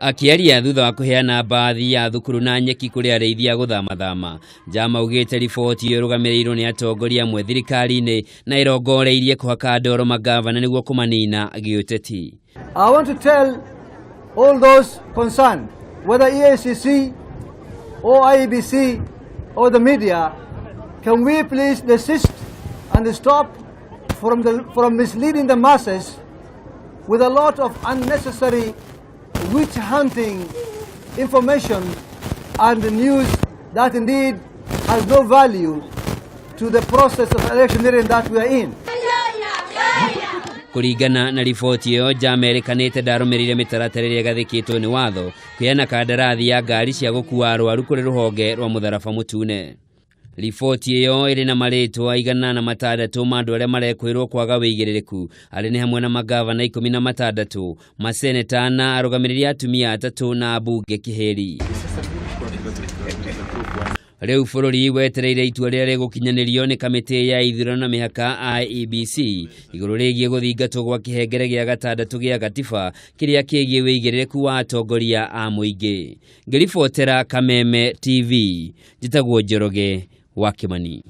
Akiaria thutha wa kuheana baadhi ya thukuru na nyeki kuri areithia guthamathama, Jama augite riboti iyo rugamirirwo ni atongoria amwe thirikari-ini na irongoreirie kuhaka ndoro magavana niguo kumanina giuteti. I want to tell all those concerned, whether EACC or IEBC or the media, can we please desist and stop from misleading the masses with a lot of unnecessary witch hunting information and news that indeed has no value to the process of electioneering that we are in. Kuringana na riboti iyo, Jama erikanite ndarumirire mitaratara iria gathikitwo ni watho kuheana kandarathi ya ngari cia gukua arwaru kuri ruhonge rwa Mutharaba Mutune. Riboti iyo iri na maritwa 106 ma andu aria marekwirwo kwaga wigiririku ari ni hamwe na magavana 16, maseneta na arugamiriri atumia 3 na abunge kiheri. Riu bururi wetereire itua ria rigukinyanirio ni kamiti ya ithurano na mihaka IEBC iguru rigie guthingatwo gwa kihengere gia 6 gia gatiba kiria kigie wigiririku wa atongoria a muingi. Ngiribotera Kameme TV, njitagwo Njoroge wa Kimani.